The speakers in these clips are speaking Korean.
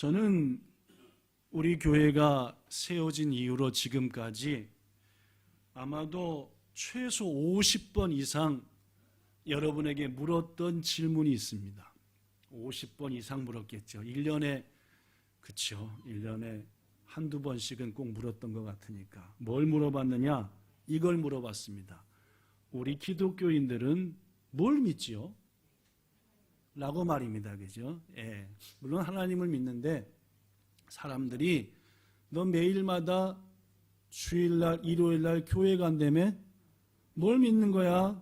저는 우리 교회가 세워진 이후로 지금까지 아마도 최소 50번 이상 여러분에게 물었던 질문이 있습니다. 50번 이상 물었겠죠. 1년에, 그렇죠. 1년에 한두 번씩은 꼭 물었던 것 같으니까. 뭘 물어봤느냐? 이걸 물어봤습니다. 우리 기독교인들은 뭘 믿지요? 라고 말입니다. 그죠? 예. 물론 하나님을 믿는데 사람들이 너 매일마다 주일날, 일요일날 교회 간다며? 뭘 믿는 거야?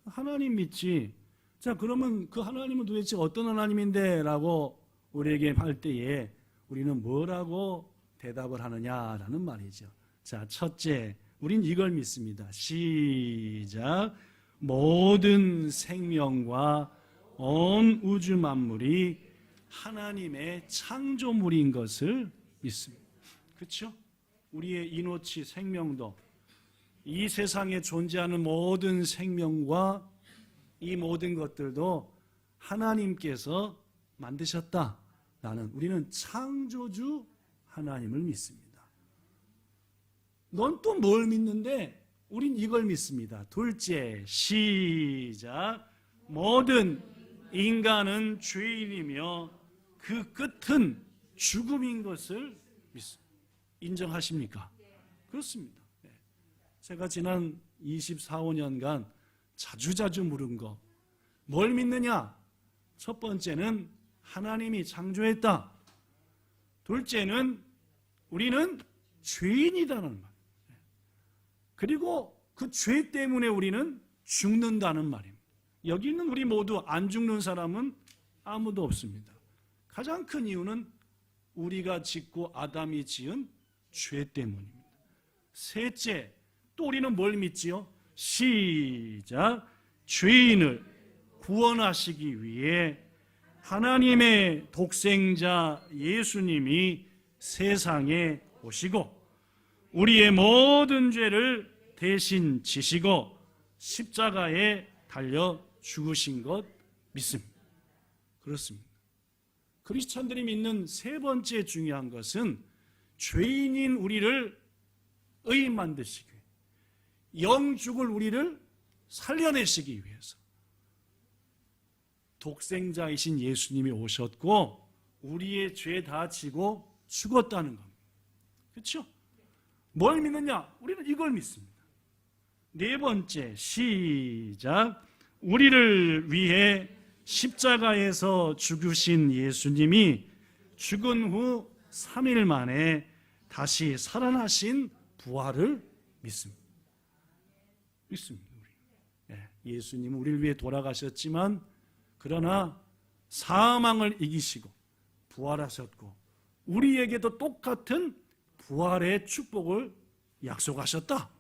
하나님 믿지. 자, 그러면 그 하나님은 도대체 어떤 하나님인데? 라고 우리에게 할 때에 우리는 뭐라고 대답을 하느냐라는 말이죠. 자, 첫째, 우린 이걸 믿습니다. 시작. 모든 생명과 온 우주 만물이 하나님의 창조물인 것을 믿습니다. 그렇죠? 우리의 인호치 생명도 이 세상에 존재하는 모든 생명과 이 모든 것들도 하나님께서 만드셨다라는 우리는 창조주 하나님을 믿습니다. 넌 또 뭘 믿는데? 우린 이걸 믿습니다. 둘째, 시작. 모든 인간은 죄인이며 그 끝은 죽음인 것을 믿습니다. 인정하십니까? 그렇습니다. 제가 지난 24, 5년간 자주자주 물은 거, 뭘 믿느냐? 첫 번째는 하나님이 창조했다. 둘째는 우리는 죄인이라는 말. 그리고 그 죄 때문에 우리는 죽는다는 말입니다. 여기 있는 우리 모두 안 죽는 사람은 아무도 없습니다. 가장 큰 이유는 우리가 짓고 아담이 지은 죄 때문입니다. 셋째, 또 우리는 뭘 믿지요? 시작. 죄인을 구원하시기 위해 하나님의 독생자 예수님이 세상에 오시고 우리의 모든 죄를 대신 지시고 십자가에 달려 죽으신 것 믿습니다. 그렇습니다. 크리스천들이 믿는 세 번째 중요한 것은 죄인인 우리를 의인 만드시기 위해, 영 죽을 우리를 살려내시기 위해서 독생자이신 예수님이 오셨고 우리의 죄 다 지고 죽었다는 겁니다. 그렇죠? 뭘 믿느냐? 우리는 이걸 믿습니다. 네 번째, 시작. 우리를 위해 십자가에서 죽으신 예수님이 죽은 후 3일 만에 다시 살아나신 부활을 믿습니다. 믿습니다. 예수님은 우리를 위해 돌아가셨지만 그러나 사망을 이기시고 부활하셨고 우리에게도 똑같은 부활의 축복을 약속하셨다.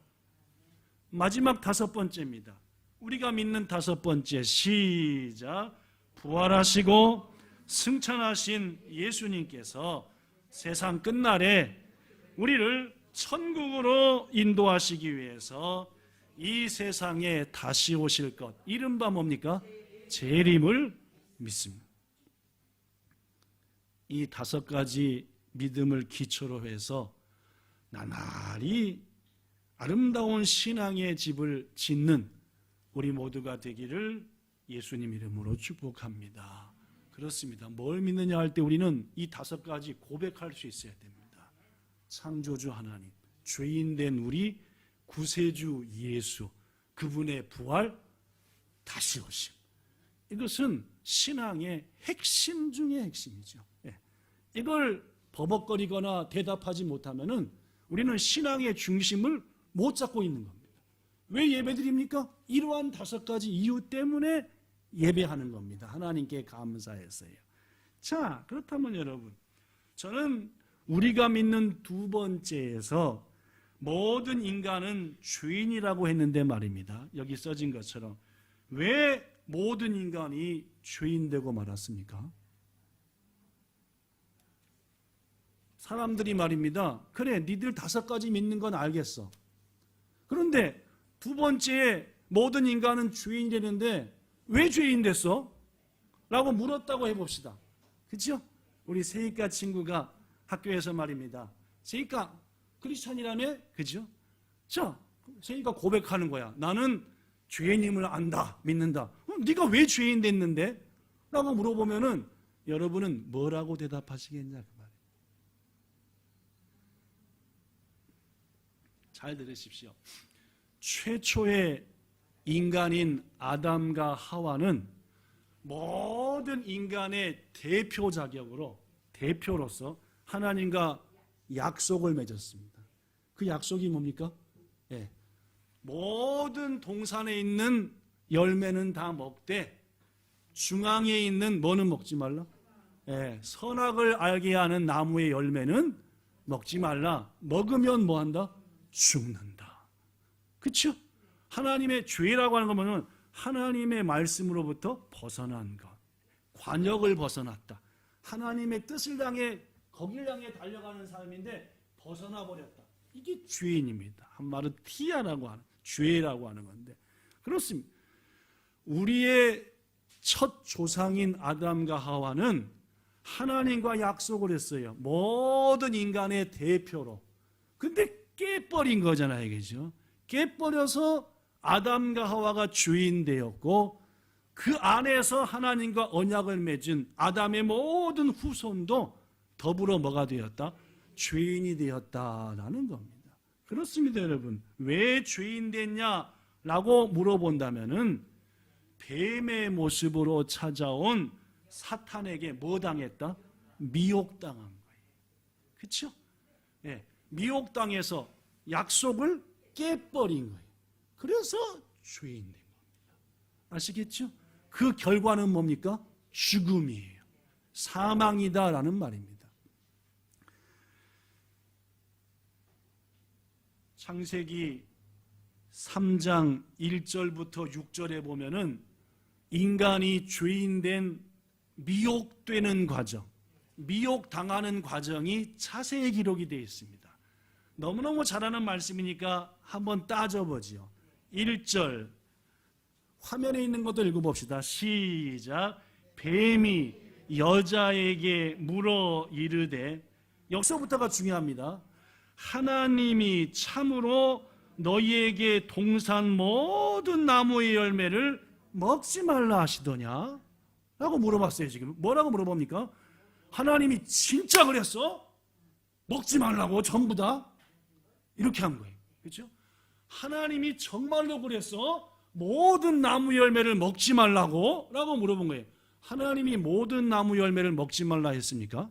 마지막 다섯 번째입니다. 우리가 믿는 다섯 번째, 시작. 부활하시고 승천하신 예수님께서 세상 끝날에 우리를 천국으로 인도하시기 위해서 이 세상에 다시 오실 것, 이른바 뭡니까? 재림을 믿습니다. 이 다섯 가지 믿음을 기초로 해서 나날이 아름다운 신앙의 집을 짓는 우리 모두가 되기를 예수님 이름으로 축복합니다. 그렇습니다. 뭘 믿느냐 할 때 우리는 이 다섯 가지 고백할 수 있어야 됩니다. 창조주 하나님, 죄인된 우리, 구세주 예수, 그분의 부활, 다시 오심. 이것은 신앙의 핵심 중의 핵심이죠. 이걸 버벅거리거나 대답하지 못하면은 우리는 신앙의 중심을 못 잡고 있는 겁니다. 왜 예배드립니까? 이러한 다섯 가지 이유 때문에 예배하는 겁니다. 하나님께 감사해서요. 자, 그렇다면 여러분, 저는 우리가 믿는 두 번째에서 모든 인간은 죄인이라고 했는데 말입니다. 여기 써진 것처럼 왜 모든 인간이 죄인되고 말았습니까? 사람들이 말입니다. 그래, 니들 다섯 가지 믿는 건 알겠어. 그런데 두 번째에 모든 인간은 죄인이 되는데 왜 죄인 됐어? 라고 물었다고 해봅시다. 그렇죠? 우리 세이카 친구가 학교에서 말입니다. 세이카 크리스찬이라며? 그죠? 자, 세이카 고백하는 거야. 나는 죄인임을 안다, 믿는다. 네가 왜 죄인 됐는데? 라고 물어보면은 여러분은 뭐라고 대답하시겠냐 그 말이에요. 잘 들으십시오. 최초의 인간인 아담과 하와는 모든 인간의 대표 자격으로, 대표로서 하나님과 약속을 맺었습니다. 그 약속이 뭡니까? 예. 모든 동산에 있는 열매는 다 먹되 중앙에 있는 뭐는 먹지 말라? 예. 선악을 알게 하는 나무의 열매는 먹지 말라. 먹으면 뭐 한다? 죽는다. 그렇죠? 하나님의 죄라고 하는 것은 하나님의 말씀으로부터 벗어난 것, 관역을 벗어났다. 하나님의 뜻을 향해, 거기를 향해 달려가는 삶인데 벗어나 버렸다. 이게 죄인입니다. 한말은 티아라고 하는, 죄라고 하는 건데 그렇습니다. 우리의 첫 조상인 아담과 하와는 하나님과 약속을 했어요. 모든 인간의 대표로. 근데 깨버린 거잖아요, 그죠? 깨버려서 아담과 하와가 주인 되었고 그 안에서 하나님과 언약을 맺은 아담의 모든 후손도 더불어 뭐가 되었다? 죄인이 되었다라는 겁니다. 그렇습니다, 여러분. 왜 죄인 됐냐라고 물어본다면은 뱀의 모습으로 찾아온 사탄에게 뭐 당했다? 미혹당한 거예요. 그렇죠? 예, 미혹당해서 약속을 깨버린 거예요. 그래서 죄인 된 겁니다. 아시겠죠? 그 결과는 뭡니까? 죽음이에요. 사망이다라는 말입니다. 창세기 3장 1절부터 6절에 보면은 인간이 죄인된 미혹되는 과정, 미혹당하는 과정이 자세히 기록이 되어 있습니다. 너무너무 잘하는 말씀이니까 한번 따져보지요. 1절 화면에 있는 것도 읽어봅시다. 시작. 뱀이 여자에게 물어 이르되, 여기서부터가 중요합니다. 하나님이 참으로 너희에게 동산 모든 나무의 열매를 먹지 말라 하시더냐? 라고 물어봤어요. 지금 뭐라고 물어봅니까? 하나님이 진짜 그랬어? 먹지 말라고 전부 다? 이렇게 한 거예요. 그렇죠? 하나님이 정말로 그랬어? 모든 나무 열매를 먹지 말라고? 라고 물어본 거예요. 하나님이 모든 나무 열매를 먹지 말라 했습니까?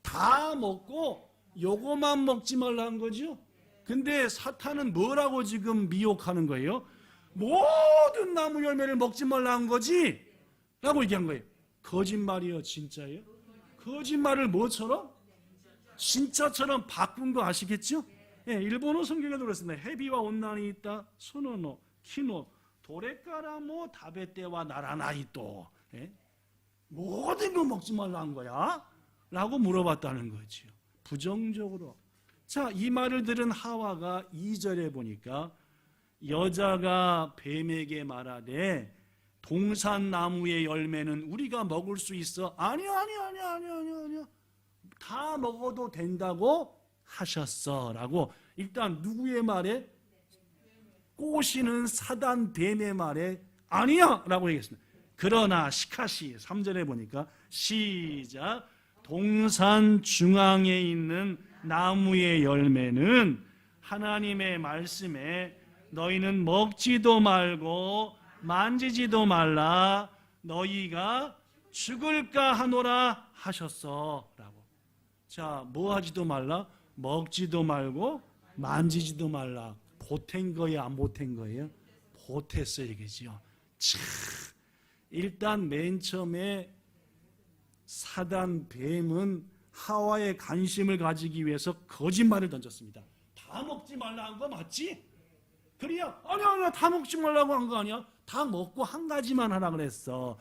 다 먹고 요거만 먹지 말라 한 거죠. 근데 사탄은 뭐라고 지금 미혹하는 거예요? 모든 나무 열매를 먹지 말라 한 거지? 라고 얘기한 거예요. 거짓말이에요, 진짜예요? 거짓말을 뭐처럼? 진짜처럼 바꾼 거 아시겠죠? 예, 일본어 성경에도 그렇습니다. 해비와 온난이 있다. 소노노, 키노, 도레까라모 다베떼와 나라나이또. 예? 모든 거 먹지 말라 한 거야? 라고 물어봤다는 거죠. 부정적으로. 자, 이 말을 들은 하와가 2절에 보니까 여자가 뱀에게 말하되 동산나무의 열매는 우리가 먹을 수 있어? 아니요. 다 먹어도 된다고 하셨어 라고 일단 누구의 말에? 꼬시는 사단 뱀의 말에 아니야 라고 얘기했습니다. 그러나 시카시 3절에 보니까 시작. 동산 중앙에 있는 나무의 열매는 하나님의 말씀에 너희는 먹지도 말고 만지지도 말라 너희가 죽을까 하노라 하셨어 라고. 자, 뭐 하지도 말라? 먹지도 말고 만지지도 말라. 보탠 거예요, 안 보탠 거예요? 보탰어요, 이거죠. 참, 일단 맨 처음에 사단 뱀은 하와의 관심을 가지기 위해서 거짓말을 던졌습니다. 다 먹지 말라 한 거 맞지? 그래야 아니야 다 먹지 말라고 한 거 아니야? 다 먹고 한 가지만 하라 그랬어.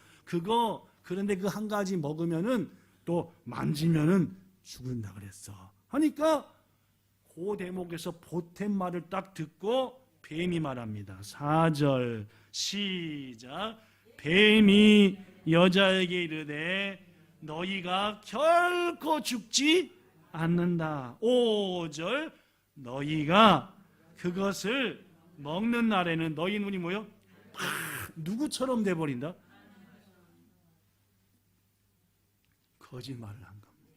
그런데 그 한 가지 먹으면은 또 만지면은 죽는다 그랬어. 하니까 그 대목에서 보탠 말을 딱 듣고 뱀이 말합니다. 4절 시작. 뱀이 여자에게 이르되 너희가 결코 죽지 않는다. 5절 너희가 그것을 먹는 날에는 너희 눈이 뭐요? 누구처럼 돼버린다? 거짓말을 한 겁니다.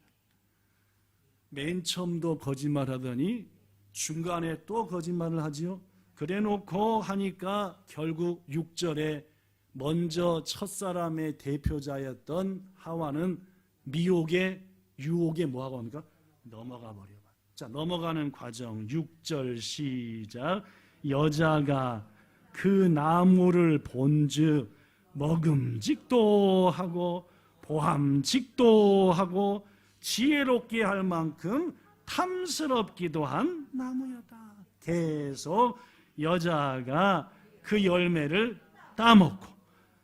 맨 처음도 거짓말하더니 중간에 또 거짓말을 하지요. 그래놓고 하니까 결국 6절에 먼저 첫사람의 대표자였던 하와는 미혹에 유혹에 뭐하고 합니까? 넘어가 버려. 자, 넘어가는 과정 6절 시작. 여자가 그 나무를 본즉 먹음직도 하고 보함직도 하고 지혜롭게 할 만큼 탐스럽기도 한 나무였다. 계속 여자가 그 열매를 따먹고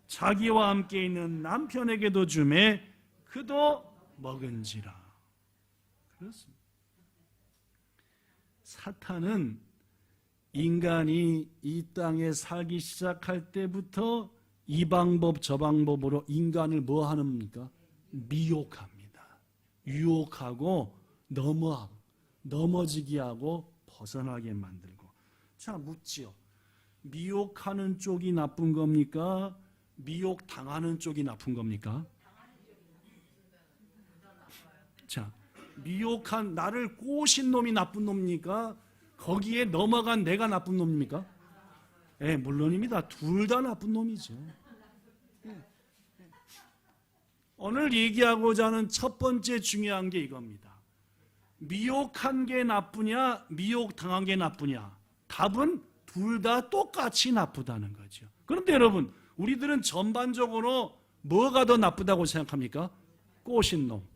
자기와 함께 있는 남편에게도 주매 그도 먹은지라. 그렇습니다. 사탄은 인간이 이 땅에 살기 시작할 때부터 이 방법 저 방법으로 인간을 뭐 합니까? 미혹합니다. 유혹하고 넘어지게 하고 벗어나게 만들고. 자, 묻지요. 미혹하는 쪽이 나쁜 겁니까? 미혹당하는 쪽이 나쁜 겁니까? 자, 미혹한 나를 꼬신 놈이 나쁜 놈입니까? 거기에 넘어간 내가 나쁜 놈입니까? 예, 물론입니다. 둘 다 나쁜 놈이죠. 오늘 얘기하고자 하는 첫 번째 중요한 게 이겁니다. 미혹한 게 나쁘냐, 미혹당한 게 나쁘냐? 답은 둘 다 똑같이 나쁘다는 거죠. 그런데 여러분, 우리들은 전반적으로 뭐가 더 나쁘다고 생각합니까? 꼬신 놈.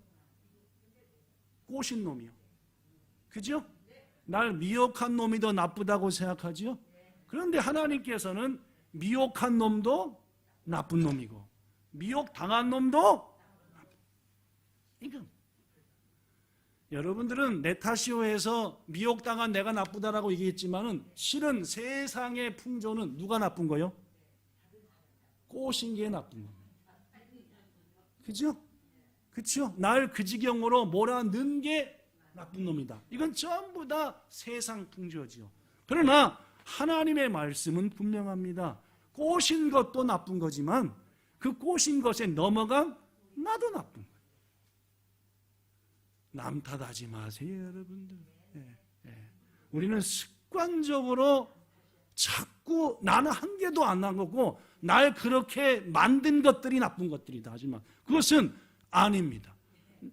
꼬신 놈이요. 그죠? 날 미혹한 놈이 더 나쁘다고 생각하죠? 그런데 하나님께서는 미혹한 놈도 나쁜 놈이고 미혹당한 놈도 이거. 여러분들은 내 탓이오 해서 미혹당한 내가 나쁘다라고 얘기했지만은 실은 세상의 풍조는 누가 나쁜 거요? 꼬신 게 나쁜 겁니다. 그죠? 그렇죠? 날 그 지경으로 몰아넣은 게 나쁜 놈이다. 이건 전부 다 세상 풍조지요. 그러나 하나님의 말씀은 분명합니다. 꼬신 것도 나쁜 거지만 그 꼬신 것에 넘어간 나도 나쁜 거예요. 남 탓하지 마세요, 여러분들. 우리는 습관적으로 자꾸 나는 한 개도 안 난 거고 날 그렇게 만든 것들이 나쁜 것들이다 하지만 그것은 아닙니다.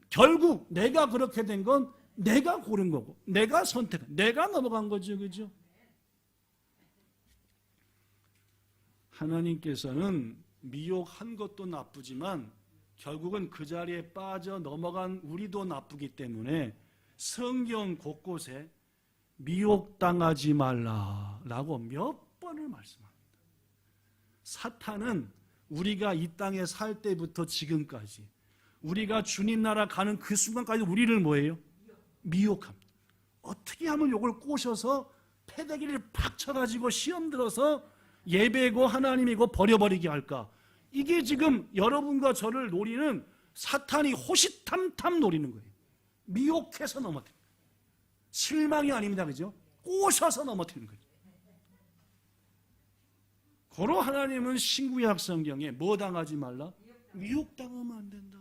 결국 내가 그렇게 된 건 내가 고른 거고 내가 선택한, 내가 넘어간 거죠. 그죠? 하나님께서는 미혹한 것도 나쁘지만 결국은 그 자리에 빠져 넘어간 우리도 나쁘기 때문에 성경 곳곳에 미혹당하지 말라라고 몇 번을 말씀합니다. 사탄은 우리가 이 땅에 살 때부터 지금까지 우리가 주님 나라 가는 그 순간까지 우리를 뭐예요? 미혹합니다. 어떻게 하면 이걸 꼬셔서 패대기를 팍 쳐가지고 시험 들어서 예배고 하나님이고 버려버리게 할까? 이게 지금 여러분과 저를 노리는 사탄이 호시탐탐 노리는 거예요. 미혹해서 넘어뜨리는 거예요. 실망이 아닙니다. 그죠? 꼬셔서 넘어뜨리는 거예요. 고로 하나님은 신구약 성경에 뭐 당하지 말라? 미혹당하면 안 된다.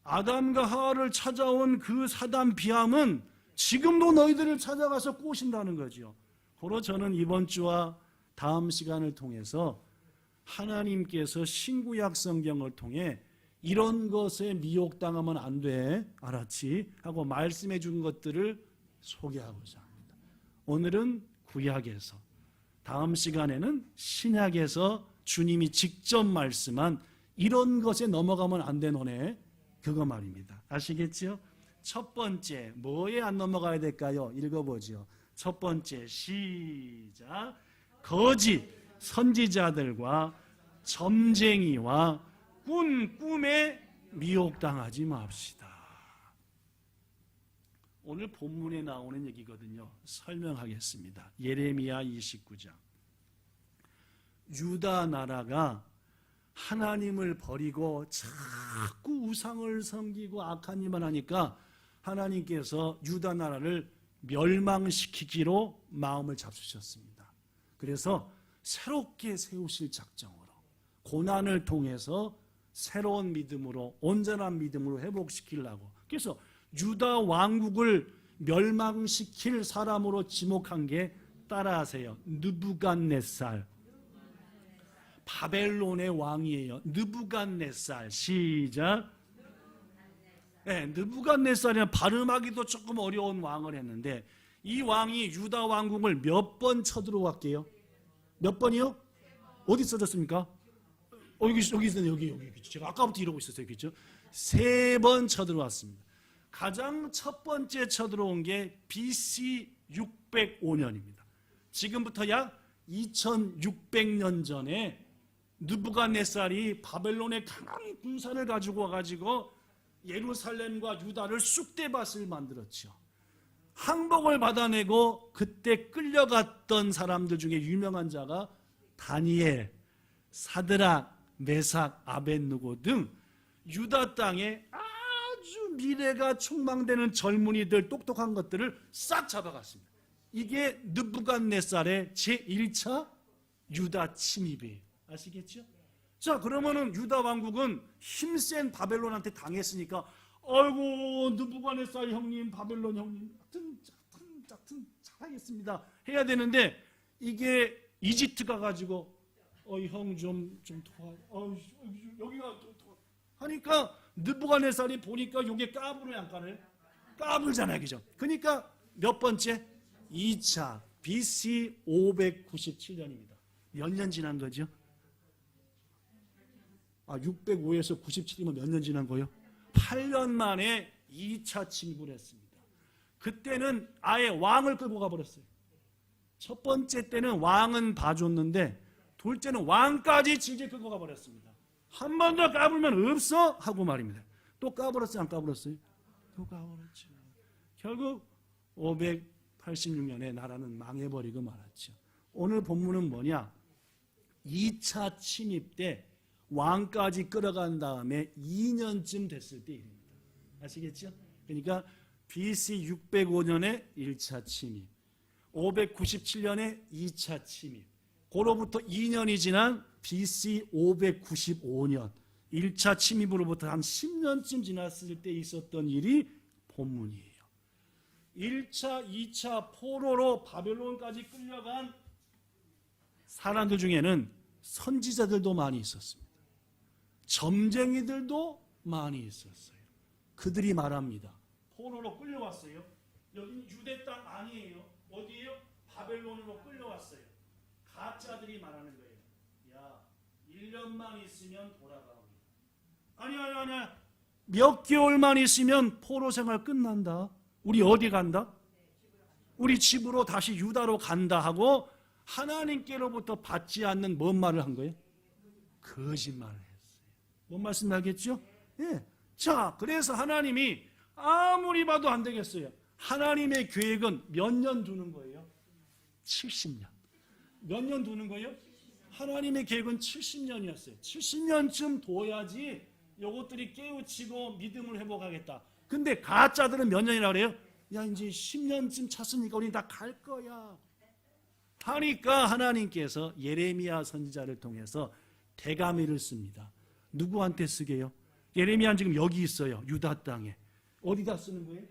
아담과 하와를 찾아온 그 사단 비함은 지금도 너희들을 찾아가서 꼬신다는 거죠. 고로 저는 이번 주와 다음 시간을 통해서 하나님께서 신구약 성경을 통해 이런 것에 미혹당하면 안 돼, 알았지? 하고 말씀해 준 것들을 소개하고자 합니다. 오늘은 구약에서, 다음 시간에는 신약에서 주님이 직접 말씀한 이런 것에 넘어가면 안 되노네, 그거 말입니다. 아시겠죠? 첫 번째, 뭐에 안 넘어가야 될까요? 읽어보죠. 첫 번째, 시작. 거짓 선지자들과 점쟁이와 꿈에 미혹당하지 맙시다. 오늘 본문에 나오는 얘기거든요. 설명하겠습니다. 예레미야 29장. 유다 나라가 하나님을 버리고 자꾸 우상을 섬기고 악한 일만 하니까 하나님께서 유다 나라를 멸망시키기로 마음을 잡수셨습니다. 그래서 새롭게 세우실 작정으로 고난을 통해서 새로운 믿음으로 온전한 믿음으로 회복시키려고, 그래서 유다 왕국을 멸망시킬 사람으로 지목한 게 따라하세요. 느부갓네살, 바벨론의 왕이에요. 느부갓네살. 시작. 네, 느부갓네살이란 발음하기도 조금 어려운 왕을 했는데, 이 왕이 유다 왕국을 몇 번 쳐들어왔게요? 몇 번이요? 어디 써졌습니까? 여기 있어요. 여기. 제가 아까부터 이러고 있었어요. 그렇죠? 3번 쳐들어왔습니다. 가장 첫 번째 쳐들어온 게 BC 605년입니다. 지금부터 약 2600년 전에 느부갓네살이 바벨론의 강한 군사를 가지고 와가지고 예루살렘과 유다를 쑥대밭을 만들었죠. 항복을 받아내고 그때 끌려갔던 사람들 중에 유명한 자가 다니엘, 사드락, 메삭, 아벳느고 등 유다 땅에 아주 미래가 촉망되는 젊은이들, 똑똑한 것들을 싹 잡아갔습니다. 이게 느부갓네살의 제1차 유다 침입이에요. 아시겠죠? 자, 그러면은 유다 왕국은 힘센 바벨론한테 당했으니까, 아이고 느부갓네살 형님, 바벨론 형님 같은 잘하겠습니다 해야 되는데, 이게 이집트 가가지고 형 좀 도와, 여기가 도와 하니까 느부갓네살이 보니까 이게 까불어요, 안 까불어요? 까불잖아요, 그죠? 그러니까 몇 번째? 2차 BC 597년입니다. 몇 년 지난 거죠? 605에서 97이면 몇 년 지난 거예요? 8년 만에 2차 침입을 했습니다. 그때는 아예 왕을 끌고 가버렸어요. 첫 번째 때는 왕은 봐줬는데, 둘째는 왕까지 질질 끌고 가버렸습니다. 한 번 더 까불면 없어? 하고 말입니다. 또 까불었어요, 안 까불었어요? 또 까불었죠. 결국 586년에 나라는 망해버리고 말았죠. 오늘 본문은 뭐냐? 2차 침입 때 왕까지 끌어간 다음에 2년쯤 됐을 때 일입니다. 아시겠죠? 그러니까 BC 605년에 1차 침입, 597년에 2차 침입, 그로부터 2년이 지난 BC 595년 1차 침입으로부터 한 10년쯤 지났을 때 있었던 일이 본문이에요. 1차, 2차 포로로 바벨론까지 끌려간 사람들 중에는 선지자들도 많이 있었습니다. 점쟁이들도 많이 있었어요. 그들이 말합니다. 포로로 끌려왔어요. 여기는 유대 땅 아니에요. 어디예요? 바벨론으로 끌려왔어요. 가짜들이 말하는 거예요. 야, 1년만 있으면 돌아가옵니다. 아니야. 몇 개월만 있으면 포로 생활 끝난다. 우리 어디 간다? 우리 집으로 다시 유다로 간다 하고 하나님께로부터 받지 않는 뭔 말을 한 거예요? 거짓말을 했어요. 뭔 말씀 알겠죠? 예. 자, 그래서 하나님이 아무리 봐도 안 되겠어요. 하나님의 계획은 몇 년 두는 거예요? 70년. 몇 년 두는 거예요? 하나님의 계획은 70년이었어요. 70년쯤 둬야지 요것들이 깨우치고 믿음을 회복하겠다. 근데 가짜들은 몇 년이라고 그래요? 야, 이제 10년쯤 찼으니까 우리 다 갈 거야 하니까 하나님께서 예레미야 선지자를 통해서 대가미를 씁니다. 누구한테 쓰게요? 예레미야는 지금 여기 있어요. 유다 땅에. 어디다 쓰는 거예요?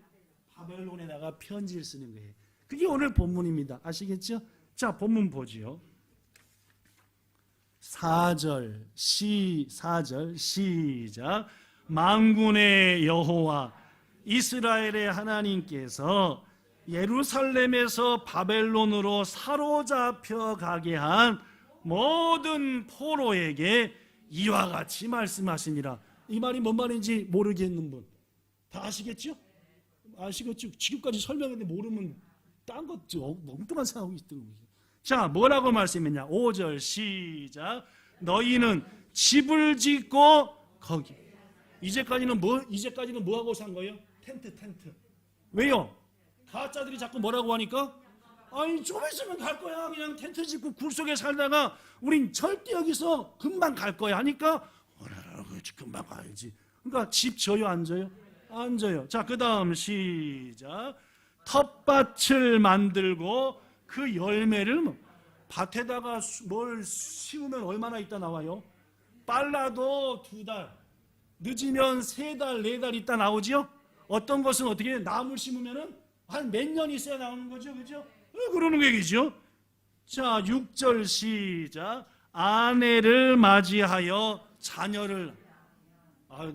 바벨론에다가 편지를 쓰는 거예요. 그게 오늘 본문입니다. 아시겠죠? 자, 본문 보지요. 4절 시작. 만군의 여호와 이스라엘의 하나님께서 예루살렘에서 바벨론으로 사로잡혀 가게 한 모든 포로에게 이와 같이 말씀하시니라. 이 말이 뭔 말인지 모르겠는 분 다 아시겠죠? 아시겠죠? 지금까지 설명했는데 모르면 딴 것도 엉뚱한 생각하고 있던 거죠. 자, 뭐라고 말씀했냐? 5절 시작. 너희는 집을 짓고 거기. 이제까지는 뭐 하고 산 거예요? 텐트. 왜요? 가짜들이 자꾸 뭐라고 하니까 아니 좀 있으면 갈 거야. 그냥 텐트 짓고 굴 속에 살다가 우린 절대 여기서 금방 갈 거야 하니까 금방 가야지. 그러니까 집 져요 안 져요? 안 져요. 자, 그 다음 시작. 텃밭을 만들고 그 열매를 밭에다가 뭘 심으면 얼마나 있다 나와요? 빨라도 2달, 늦으면 3달, 4달 있다 나오지요? 어떤 것은 어떻게 나무를 심으면은 한 몇 년 있어야 나오는 거죠, 그죠? 그러는 얘기죠. 자, 6절 시작. 아내를 맞이하여 자녀를.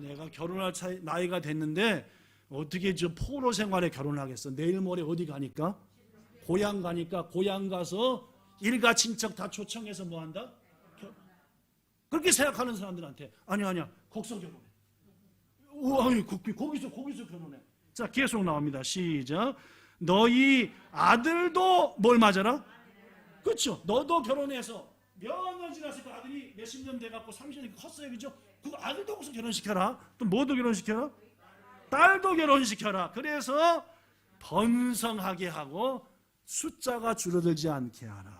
내가 결혼할 나이가 됐는데 어떻게 저 포로 생활에 결혼하겠어? 내일 모레 어디 가니까? 고향 가니까 고향 가서 일가 친척 다 초청해서 뭐 한다? 그렇게 생각하는 사람들한테 아니야 거기서 결혼해. 거기서 결혼해. 자, 계속 나옵니다. 시작. 너희 아들도 뭘 맞아라? 그렇죠. 너도 결혼해서 몇 년 지났을까? 아들이 몇십 년 돼갖고 30년 컸어요, 그죠? 그 아들도 거기서 결혼시켜라. 또 뭐도 결혼시켜라? 딸도 결혼시켜라. 그래서 번성하게 하고 숫자가 줄어들지 않게 하라.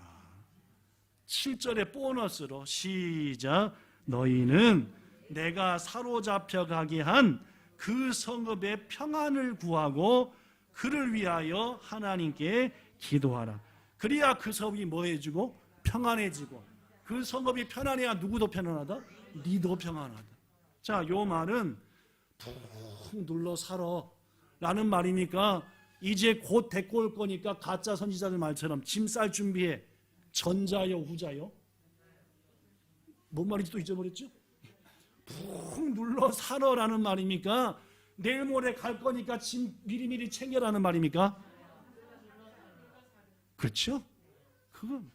7절의 보너스로 시작. 너희는 내가 사로잡혀 가게 한 그 성읍의 평안을 구하고 그를 위하여 하나님께 기도하라. 그래야 그 성읍이 뭐 해지고? 평안해지고. 그 성읍이 편안해야 누구도 편안하다? 니도 편안하다. 자, 요 말은 푹 눌러 살아 라는 말이니까 이제 곧 데리고 올 거니까 가짜 선지자들 말처럼 짐 쌀 준비해. 전자요 후자요? 뭔 말인지 또 잊어버렸죠? 푹 눌러 살아라는 말입니까? 내일 모레 갈 거니까 짐 미리미리 챙겨라는 말입니까? 그렇죠? 그건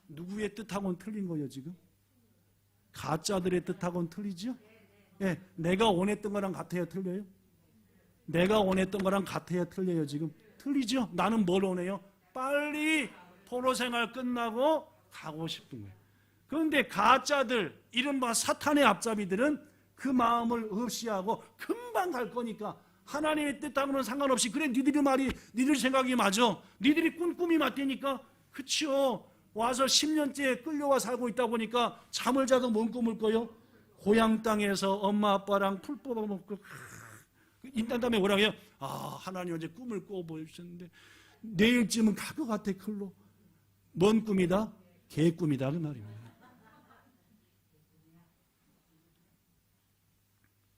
누구의 뜻하고는 틀린 거예요 지금? 가짜들의 뜻하고는 틀리죠? 예, 내가 원했던 거랑 같아요 틀려요? 내가 원했던 거랑 같아요 틀려요 지금? 틀리죠? 나는 뭘 원해요? 빨리 포로 생활 끝나고 가고 싶은 거예요. 그런데 가짜들, 이른바 사탄의 앞잡이들은 그 마음을 없이 하고 금방 갈 거니까 하나님의 뜻하고는 상관없이 그래 니들이 말이 니들 생각이 맞아. 니들이 꾼 꿈이 맞다니까. 그쵸? 와서 10년째 끌려와 살고 있다 보니까 잠을 자도 뭔 꿈을 꿔요? 고향 땅에서 엄마 아빠랑 풀 뽑아먹고 인단 다음에 뭐라고 해요? 하나님 어제 꿈을 꿔보셨는데 내일쯤은 갈 것 같아 클로. 뭔 꿈이다? 개 꿈이다 그 말입니다.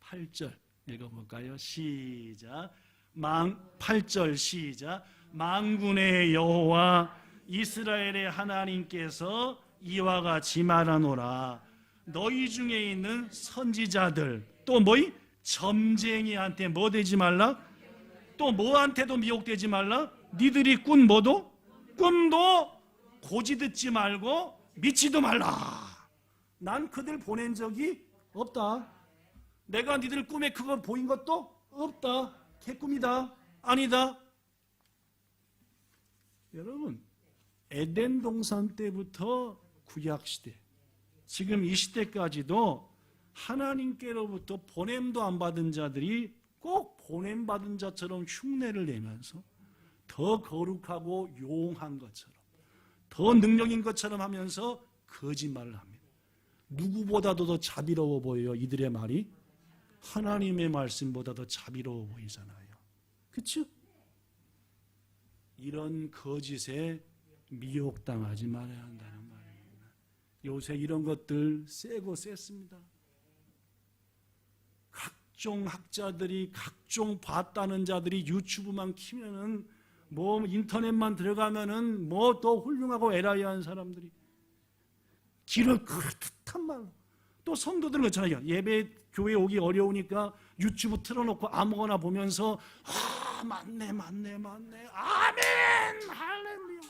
8절 읽어볼까요? 시작. 8절 시작. 만군의 여호와 이스라엘의 하나님께서 이와 같이 말하노라. 너희 중에 있는 선지자들 또 뭐이? 점쟁이한테 뭐 되지 말라? 또 뭐한테도 미혹되지 말라? 니들이 꾼 뭐도? 꿈도 고지 듣지 말고 믿지도 말라. 난 그들 보낸 적이 없다. 내가 니들 꿈에 그거 보인 것도 없다. 개꿈이다. 아니다. 여러분, 에덴 동산 때부터 구약시대, 지금 이 시대까지도 하나님께로부터 보냄도 안 받은 자들이 꼭 보냄받은 자처럼 흉내를 내면서 더 거룩하고 용한 것처럼, 더 능력인 것처럼 하면서 거짓말을 합니다. 누구보다도 더 자비로워 보여요. 이들의 말이 하나님의 말씀보다 더 자비로워 보이잖아요. 그렇죠? 이런 거짓에 미혹당하지 말아야 한다는 말입니다. 요새 이런 것들 세고 셌습니다. 각종 학자들이, 각종 봤다는 자들이 유튜브만 키면은 뭐 인터넷만 들어가면은 뭐 더 훌륭하고 에라이한 사람들이 길을 그렇듯한 말로, 또 성도들은 그렇잖아요. 예배 교회 오기 어려우니까 유튜브 틀어놓고 아무거나 보면서 맞네 아멘 할렐루야.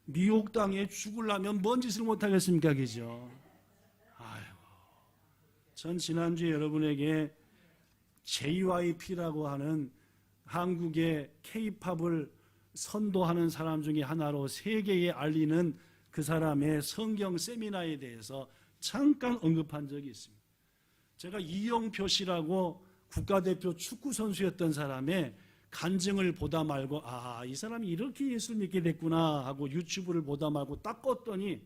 미혹당해 죽으려면 뭔 짓을 못하겠습니까? 그죠? 아이고, 전 지난주에 여러분에게 JYP라고 하는 한국의 K-팝을 선도하는 사람 중에 하나로 세계에 알리는 그 사람의 성경 세미나에 대해서 잠깐 언급한 적이 있습니다. 제가 이영표 씨라고 국가대표 축구 선수였던 사람의 간증을 보다 말고 이 사람이 이렇게 예수를 믿게 됐구나 하고 유튜브를 보다 말고 딱 껐더니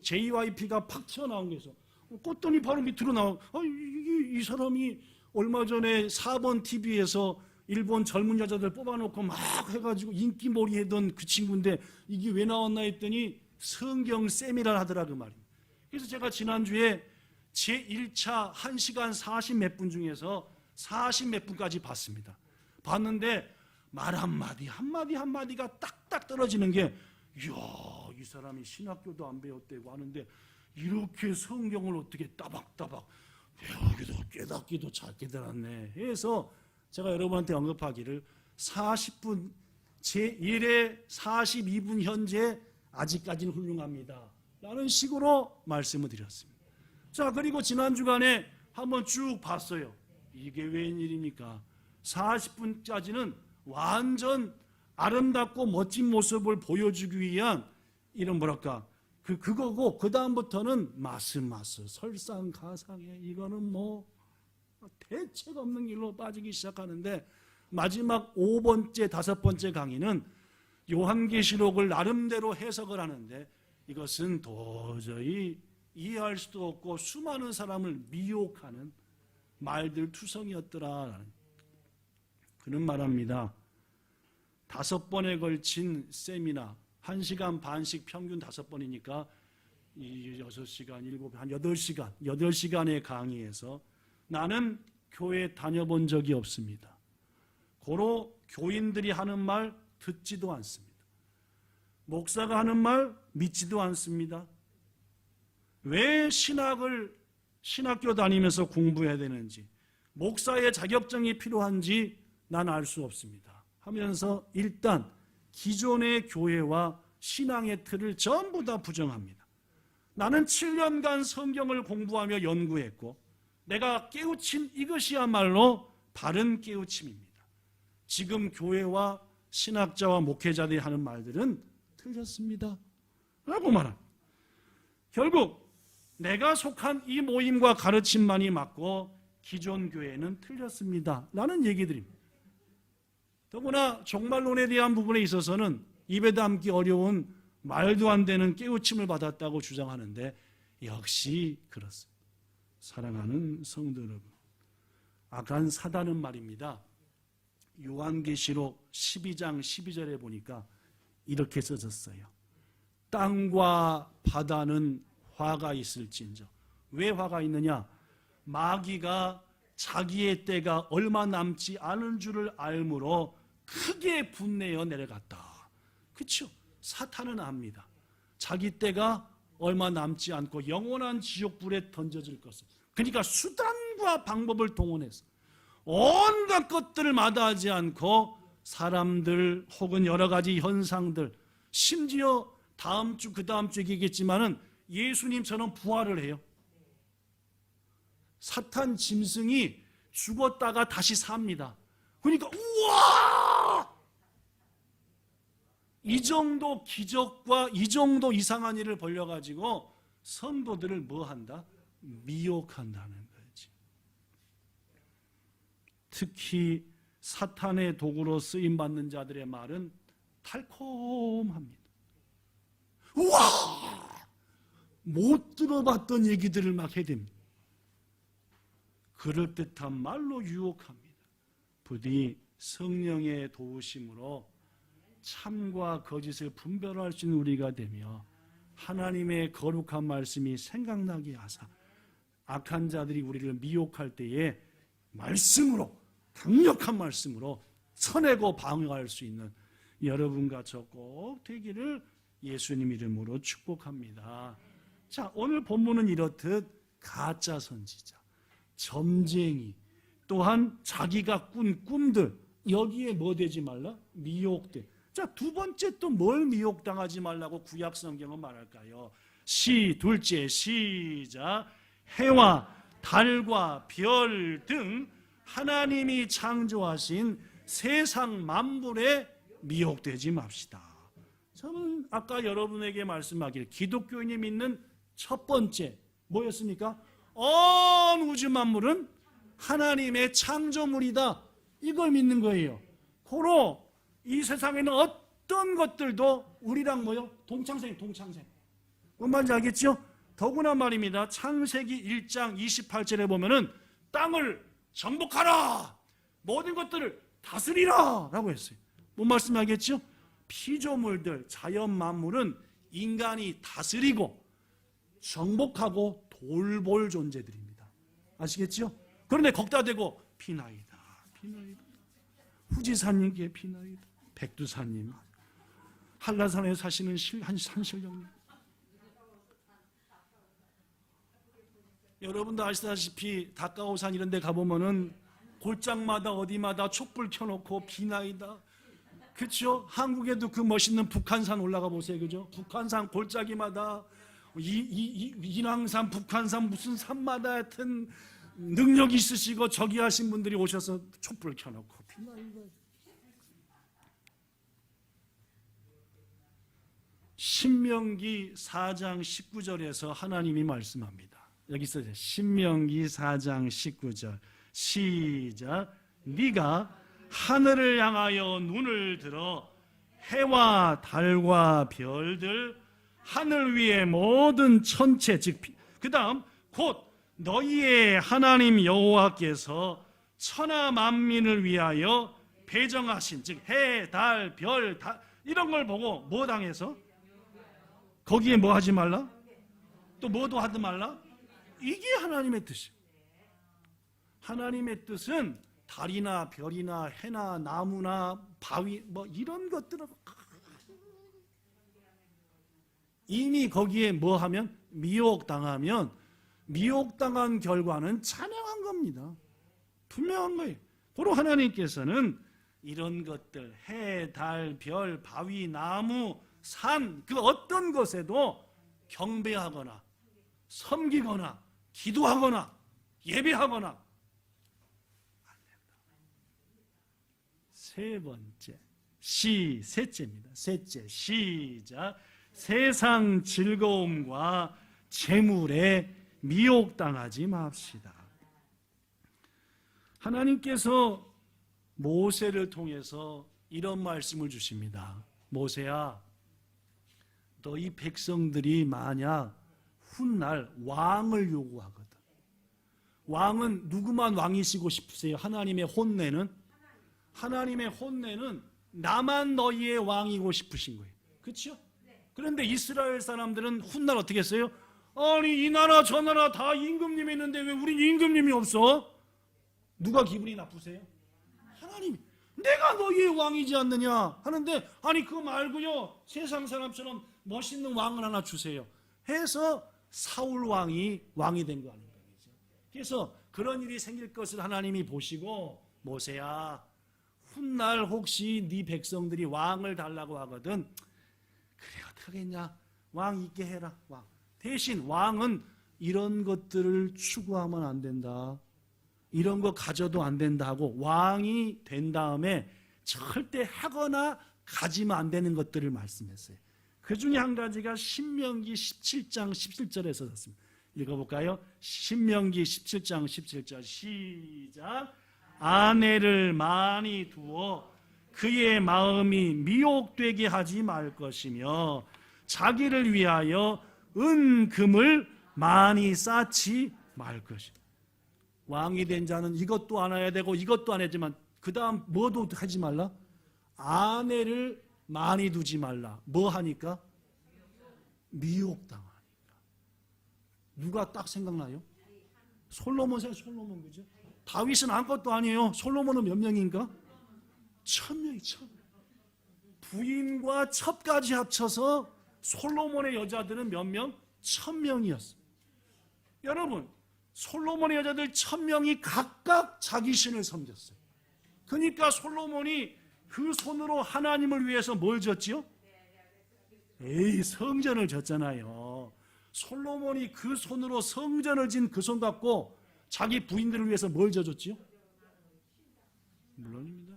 JYP가 팍 튀어나온 거에서 껐더니 바로 밑으로 나와. 이 사람이 얼마 전에 4번 TV에서 일본 젊은 여자들 뽑아놓고 막 해가지고 인기몰이 하던 그 친구인데 이게 왜 나왔나 했더니 성경 세미나를 하더라 그 말입니다. 그래서 제가 지난주에 제1차 1시간 40 몇 분 중에서 40 몇 분까지 봤습니다. 봤는데 말 한마디가 딱딱 떨어지는 게 이야, 이 사람이 신학교도 안 배웠대고 하는데 이렇게 성경을 어떻게 따박따박 배우기도 깨닫기도 잘 깨달았네 해서 제가 여러분한테 언급하기를 40분 제1회 42분 현재 아직까지는 훌륭합니다 라는 식으로 말씀을 드렸습니다. 자, 그리고 지난 주간에 한번 쭉 봤어요. 이게 웬일입니까? 40분까지는 완전 아름답고 멋진 모습을 보여주기 위한 이런 그거고 그 다음부터는 마스 설상가상에 이거는 대책 없는 길로 빠지기 시작하는데 마지막 5번째 5번째 강의는 요한계시록을 나름대로 해석을 하는데 이것은 도저히 이해할 수도 없고 수많은 사람을 미혹하는 말들 투성이었더라라는 그런 말합니다. 5번에 걸친 세미나 1시간 반씩 평균 5번이니까 6시간, 7한 8시간의 강의에서 나는 교회 다녀본 적이 없습니다. 고로 교인들이 하는 말 듣지도 않습니다. 목사가 하는 말 믿지도 않습니다. 왜 신학교 다니면서 공부해야 되는지, 목사의 자격증이 필요한지 난 알 수 없습니다. 하면서 일단 기존의 교회와 신앙의 틀을 전부 다 부정합니다. 나는 7년간 성경을 공부하며 연구했고 내가 깨우친 이것이야말로 바른 깨우침입니다. 지금 교회와 신학자와 목회자들이 하는 말들은 틀렸습니다. 라고 말합니다. 결국 내가 속한 이 모임과 가르침만이 맞고 기존 교회는 틀렸습니다. 라는 얘기들입니다. 더구나 종말론에 대한 부분에 있어서는 입에 담기 어려운 말도 안 되는 깨우침을 받았다고 주장하는데 역시 그렇습니다. 사랑하는 성도 여러분, 악한 사단은 말입니다. 요한계시록 12장 12절에 보니까 이렇게 써졌어요. 땅과 바다는 화가 있을진저. 왜 화가 있느냐? 마귀가 자기의 때가 얼마 남지 않은 줄을 알므로 크게 분내어 내려갔다. 그렇죠? 사탄은 압니다. 자기 때가 얼마 남지 않고 영원한 지옥불에 던져질 것을. 그러니까 수단과 방법을 동원해서 온갖 것들을 마다하지 않고 사람들 혹은 여러 가지 현상들, 심지어 다음 주 그 다음 주 얘기겠지만은 예수님처럼 부활을 해요. 사탄 짐승이 죽었다가 다시 삽니다. 그러니까 우와! 이 정도 기적과 이 정도 이상한 일을 벌려가지고 성도들을 뭐 한다? 미혹한다는 거지. 특히 사탄의 도구로 쓰임받는 자들의 말은 달콤합니다. 우와! 못 들어봤던 얘기들을 막 해댑니다. 그럴듯한 말로 유혹합니다. 부디 성령의 도우심으로 참과 거짓을 분별할 수 있는 우리가 되며 하나님의 거룩한 말씀이 생각나게 하사 악한 자들이 우리를 미혹할 때에 말씀으로, 강력한 말씀으로 쳐내고 방어할 수 있는 여러분과 저 꼭 되기를 예수님 이름으로 축복합니다. 자, 오늘 본문은 이렇듯 가짜 선지자, 점쟁이, 또한 자기가 꾼 꿈들, 여기에 뭐 되지 말라? 미혹돼. 자, 두 번째 또 뭘 미혹당하지 말라고 구약 성경은 말할까요? 둘째 시작. 해와 달과 별 등 하나님이 창조하신 세상 만물에 미혹되지 맙시다. 저는 아까 여러분에게 말씀하기를 기독교인이 믿는 첫 번째 뭐였습니까? 온 우주 만물은 하나님의 창조물이다. 이걸 믿는 거예요. 고로 이 세상에는 어떤 것들도 우리랑 뭐요? 동창생. 뭔 말인지 알겠죠? 더구나 말입니다. 창세기 1장 28절에 보면은 땅을 정복하라, 모든 것들을 다스리라 라고 했어요. 뭔 말씀 알겠죠? 피조물들, 자연 만물은 인간이 다스리고 정복하고 돌볼 존재들입니다. 아시겠죠? 그런데 거기다 대고 비나이다. 후지사님께 비나이다. 백두사님, 한라산에 사시는 산신령님, 여러분도 아시다시피 다카오산 이런 데 가보면은 골장마다 어디마다 촛불 켜놓고 비나이다. 그렇죠? 한국에도 그 멋있는 북한산 올라가 보세요. 그죠? 북한산 골짜기마다 인왕산, 북한산 무슨 산마다 하여튼 능력이 있으시고 저기 하신 분들이 오셔서 촛불 켜놓고 비나이다. 신명기 4장 19절에서 하나님이 말씀합니다. 여기 있어요. 신명기 4장 19절 시작. 네가 하늘을 향하여 눈을 들어 해와 달과 별들, 하늘 위의 모든 천체, 즉 그 다음 곧 너희의 하나님 여호와께서 천하 만민을 위하여 배정하신, 즉 해, 달, 별, 이런 걸 보고 뭐 당해서? 거기에 뭐 하지 말라? 또 뭐도 하지 말라? 이게 하나님의 뜻이에요. 하나님의 뜻은 달이나 별이나 해나 나무나 바위 뭐 이런 것들은 이미 거기에 뭐 하면 미혹당하면 미혹당한 결과는 찬양한 겁니다. 분명한 거예요. 바로 하나님께서는 이런 것들 해, 달, 별, 바위, 나무, 산 그 어떤 것에도 경배하거나 섬기거나 기도하거나 예배하거나 안 된다. 세 번째, 셋째입니다. 셋째, 시작. 세상 즐거움과 재물에 미혹당하지 맙시다. 하나님께서 모세를 통해서 이런 말씀을 주십니다. 모세야, 너희 백성들이 만약 훗날 왕을 요구하거든. 왕은 누구만 왕이시고 싶으세요? 하나님의 혼내는? 하나님의 혼내는 나만 너희의 왕이고 싶으신 거예요. 그렇죠? 그런데 이스라엘 사람들은 훗날 어떻게 했어요? 아니 이 나라 저 나라 다 임금님이 있는데 왜 우린 임금님이 없어? 누가 기분이 나쁘세요? 하나님이. 내가 너희의 왕이지 않느냐 하는데, 아니 그거 말고요, 세상 사람처럼 멋있는 왕을 하나 주세요 해서 사울 왕이 된 거 아닌가. 그래서 그런 일이 생길 것을 하나님이 보시고, 모세야, 훗날 혹시 네 백성들이 왕을 달라고 하거든, 그래 어떡하겠냐, 왕 있게 해라. 왕 대신 왕은 이런 것들을 추구하면 안 된다, 이런 거 가져도 안 된다 하고, 왕이 된 다음에 절대 하거나 가지면 안 되는 것들을 말씀했어요. 그 중에 한 가지가 신명기 17장 17절에서 썼습니다. 읽어볼까요? 신명기 17장 17절 시작. 아내를 많이 두어 그의 마음이 미혹되게 하지 말 것이며 자기를 위하여 은금을 많이 쌓지 말 것이다. 왕이 된 자는 이것도 안 해야 되고 이것도 안 해야지만 그 다음 뭐도 하지 말라? 아내를 많이 두지 말라. 뭐 하니까? 미혹당하니까. 누가 딱 생각나요? 솔로몬이요. 솔로몬. 그죠? 다윗은 아무것도 아니에요. 솔로몬은 몇 명인가? 1000명이 1000명. 부인과 첩까지 합쳐서 솔로몬의 여자들은 몇 명? 1000명이었어요. 여러분, 솔로몬의 여자들 1000명이 각각 자기 신을 섬겼어요. 그러니까 솔로몬이 그 손으로 하나님을 위해서 뭘 졌지요? 성전을 졌잖아요. 솔로몬이 그 손으로 성전을 진 그 손 갖고 자기 부인들을 위해서 뭘 져줬지요? 물론입니다.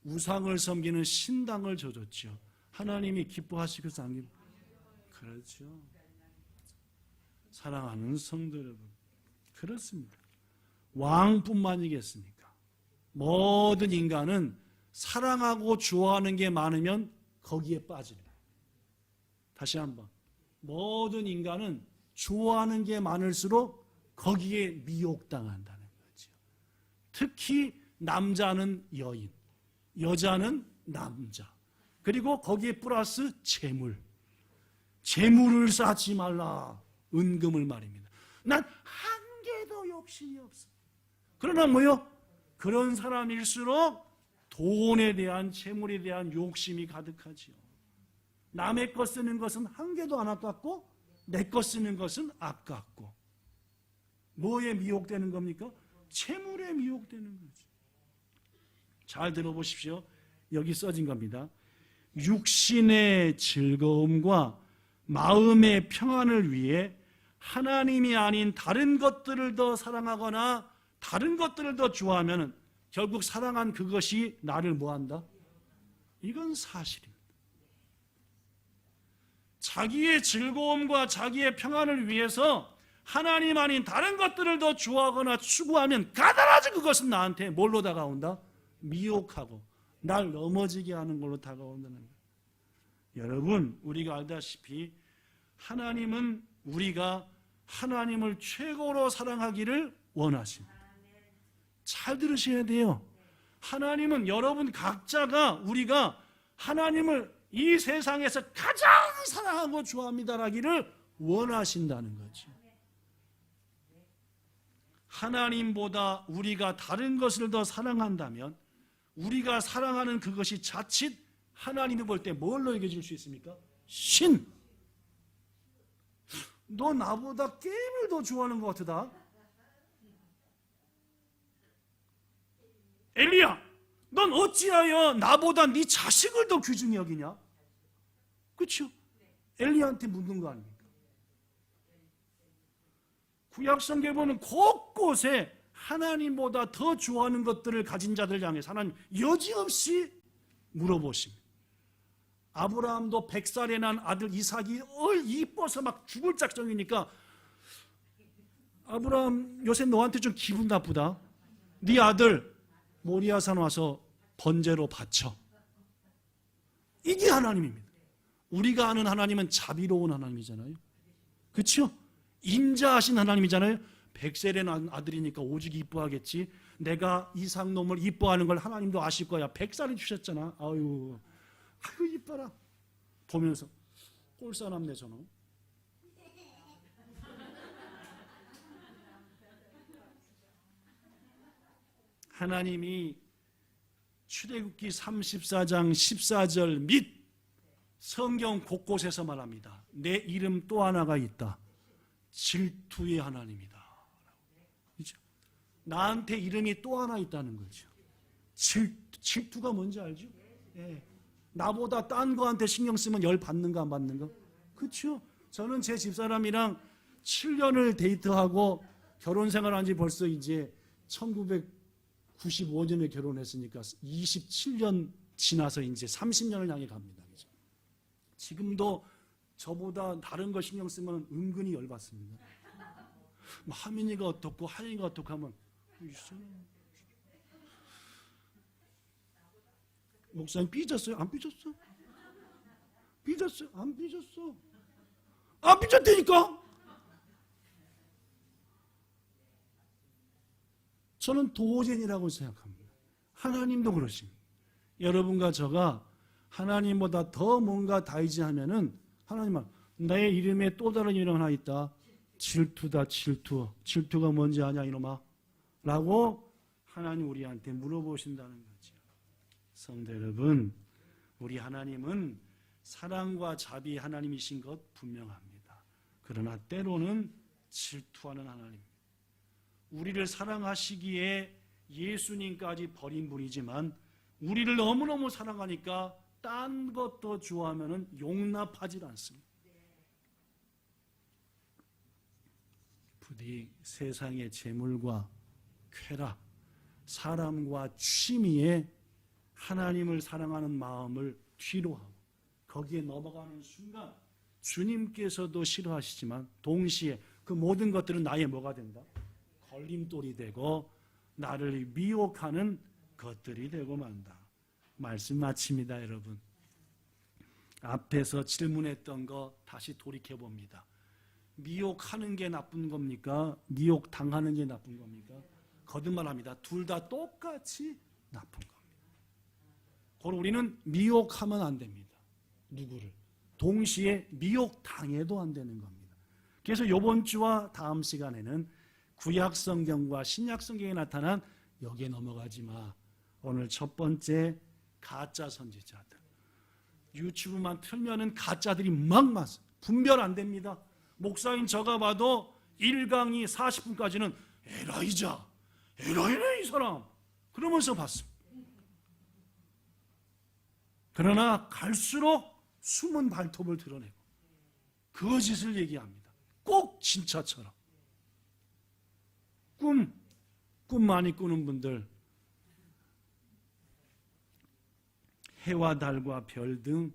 우상을 섬기는 신당을 져줬죠. 하나님이 기뻐하시겠어 안 기뻐? 그렇죠. 사랑하는 성도 여러분, 그렇습니다. 왕뿐만이겠습니까? 모든 인간은 사랑하고 좋아하는 게 많으면 거기에 빠지는 거예요. 다시 한번. 모든 인간은 좋아하는 게 많을수록 거기에 미혹당한다는 거죠. 특히 남자는 여인, 여자는 남자, 그리고 거기에 플러스 재물. 재물을 쌓지 말라. 은금을 말입니다. 난 한 개도 욕심이 없어. 그러나 뭐요? 그런 사람일수록 돈에 대한, 재물에 대한 욕심이 가득하지요. 남의 것 쓰는 것은 한 개도 안 아깝고 내 것 쓰는 것은 아깝고. 뭐에 미혹되는 겁니까? 재물에 미혹되는 거죠. 잘 들어보십시오. 여기 써진 겁니다. 육신의 즐거움과 마음의 평안을 위해 하나님이 아닌 다른 것들을 더 사랑하거나 다른 것들을 더 좋아하면 결국 사랑한 그것이 나를 뭐한다? 이건 사실입니다. 자기의 즐거움과 자기의 평안을 위해서 하나님 아닌 다른 것들을 더 좋아하거나 추구하면 가다라지 그것은 나한테 뭘로 다가온다? 미혹하고 날 넘어지게 하는 걸로 다가온다는 거예요. 여러분, 우리가 알다시피 하나님은 우리가 하나님을 최고로 사랑하기를 원하십니다. 잘 들으셔야 돼요. 하나님은 여러분 각자가 우리가 하나님을 이 세상에서 가장 사랑하고 좋아합니다라기를 원하신다는 거죠. 하나님보다 우리가 다른 것을 더 사랑한다면 우리가 사랑하는 그것이 자칫 하나님이 볼 때 뭘로 여겨질 수 있습니까? 신! 너 나보다 게임을 더 좋아하는 것 같다. 엘리야, 넌 어찌하여 나보다 네 자식을 더 귀중히 여기냐? 그렇죠? 엘리야한테 묻는 거 아닙니까? 구약성경에 보면 곳곳에 하나님보다 더 좋아하는 것들을 가진 자들 향해서 하나님 여지없이 물어보십니다. 아브라함도 100살에 난 아들 이삭이 이뻐서 막 죽을 작정이니까 아브라함 요새 너한테 좀 기분 나쁘다. 네 아들 모리아산 와서 번제로 바쳐. 이게 하나님입니다. 우리가 아는 하나님은 자비로운 하나님이잖아요. 그렇죠? 인자하신 하나님이잖아요. 100세에 난 아들이니까 오직 이뻐하겠지. 내가 이삭 놈을 이뻐하는 걸 하나님도 아실 거야. 100살이 주셨잖아. 아유 이뻐라. 보면서 꼴사납네 저놈. 하나님이 출애굽기 34장 14절 및 성경 곳곳에서 말합니다. 내 이름 또 하나가 있다. 질투의 하나님이다. 그렇죠? 나한테 이름이 또 하나 있다는 거죠. 질투가 뭔지 알죠? 예. 나보다 딴 거한테 신경 쓰면 열 받는가 안 받는가? 그렇죠? 저는 제 집사람이랑 7년을 데이트하고 결혼 생활한 지 벌써 이제 1995년에 결혼했으니까 27년 지나서 이제 30년을 향해 갑니다. 그렇죠? 지금도 저보다 다른 거 신경 쓰면 은근히 열받습니다. 하민이가 어떻고 하인이가 어떻고 하면 목사님 삐졌어요? 안 삐졌어? 삐졌어요? 안 삐졌어? 안 삐졌다니까? 저는 도전이라고 생각합니다. 하나님도 그러십니다. 여러분과 저가 하나님보다 더 뭔가 다이지하면은 하나님은 내 이름에 또 다른 이름 하나 있다. 질투다. 질투. 질투가 뭔지 아냐 이놈아? 라고 하나님 우리한테 물어보신다는 거죠. 성도 여러분, 우리 하나님은 사랑과 자비 하나님이신 것 분명합니다. 그러나 때로는 질투하는 하나님입니다. 우리를 사랑하시기에 예수님까지 버린 분이지만 우리를 너무너무 사랑하니까 딴 것도 좋아하면 용납하지 않습니다. 부디 세상의 재물과 쾌락, 사람과 취미에 하나님을 사랑하는 마음을 뒤로 하고 거기에 넘어가는 순간 주님께서도 싫어하시지만 동시에 그 모든 것들은 나의 뭐가 된다? 걸림돌이 되고 나를 미혹하는 것들이 되고 만다. 말씀 마칩니다, 여러분. 앞에서 질문했던 거 다시 돌이켜 봅니다. 미혹하는 게 나쁜 겁니까? 미혹 당하는 게 나쁜 겁니까? 거듭말합니다. 둘 다 똑같이 나쁜 겁니다. 그럼 우리는 미혹하면 안 됩니다. 누구를? 동시에 미혹 당해도 안 되는 겁니다. 그래서 이번 주와 다음 시간에는 구약 성경과 신약 성경에 나타난 여기에 넘어가지 마. 오늘 첫 번째 가짜 선지자들. 유튜브만 틀면은 가짜들이 막 맞아요. 분별 안 됩니다. 목사인 저가 봐도 1강의 40분까지는 에라이네 이 사람 그러면서 봤습니다. 그러나 갈수록 숨은 발톱을 드러내고 거짓을 얘기합니다. 꼭 진짜처럼. 꿈 많이 꾸는 분들, 해와 달과 별 등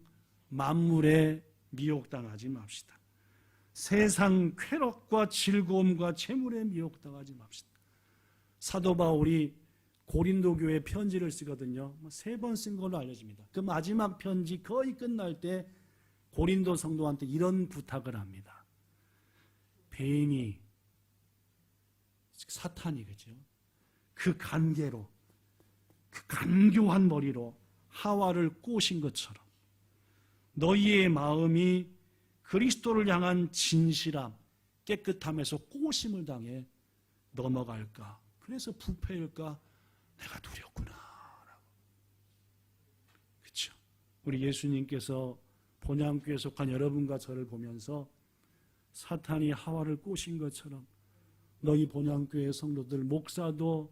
만물에 미혹당하지 맙시다. 세상 쾌락과 즐거움과 재물에 미혹당하지 맙시다. 사도 바울이 고린도 교회 편지를 쓰거든요. 3번 쓴 걸로 알려집니다. 그 마지막 편지 거의 끝날 때 고린도 성도한테 이런 부탁을 합니다. 뱀이, 사탄이, 그죠? 그 간계로, 그 간교한 머리로 하와를 꼬신 것처럼 너희의 마음이 그리스도를 향한 진실함, 깨끗함에서 꼬심을 당해 넘어갈까? 그래서 부패일까? 내가 두렵구나. 그렇죠? 우리 예수님께서 본향교에 속한 여러분과 저를 보면서 사탄이 하와를 꼬신 것처럼 너희 본향교회 성도들 목사도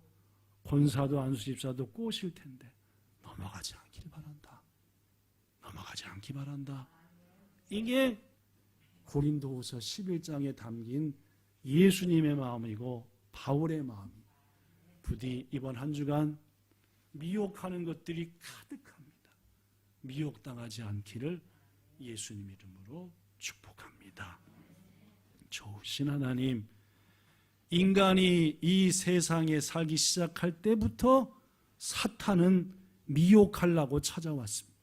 권사도 안수집사도 꼬실 텐데 넘어가지 않길 바란다. 넘어가지 않기 바란다. 이게 고린도후서 11장에 담긴 예수님의 마음이고 바울의 마음입니다. 부디 이번 한 주간 미혹하는 것들이 가득합니다. 미혹당하지 않기를 예수님 이름으로 축복합니다. 좋으신 하나님, 인간이 이 세상에 살기 시작할 때부터 사탄은 미혹하려고 찾아왔습니다.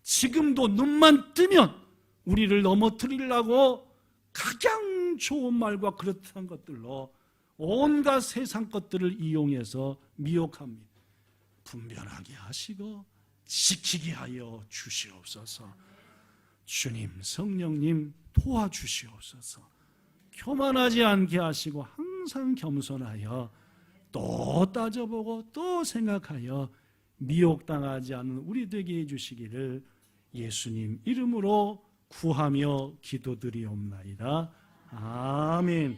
지금도 눈만 뜨면 우리를 넘어뜨리려고 가장 좋은 말과 그렇다는 것들로 온갖 세상 것들을 이용해서 미혹합니다. 분별하게 하시고 지키게 하여 주시옵소서. 주님, 성령님 도와주시옵소서. 교만하지 않게 하시고 항상 겸손하여 또 따져보고 또 생각하여 미혹당하지 않는 우리 되게 해주시기를 예수님 이름으로 구하며 기도드리옵나이다. 아멘.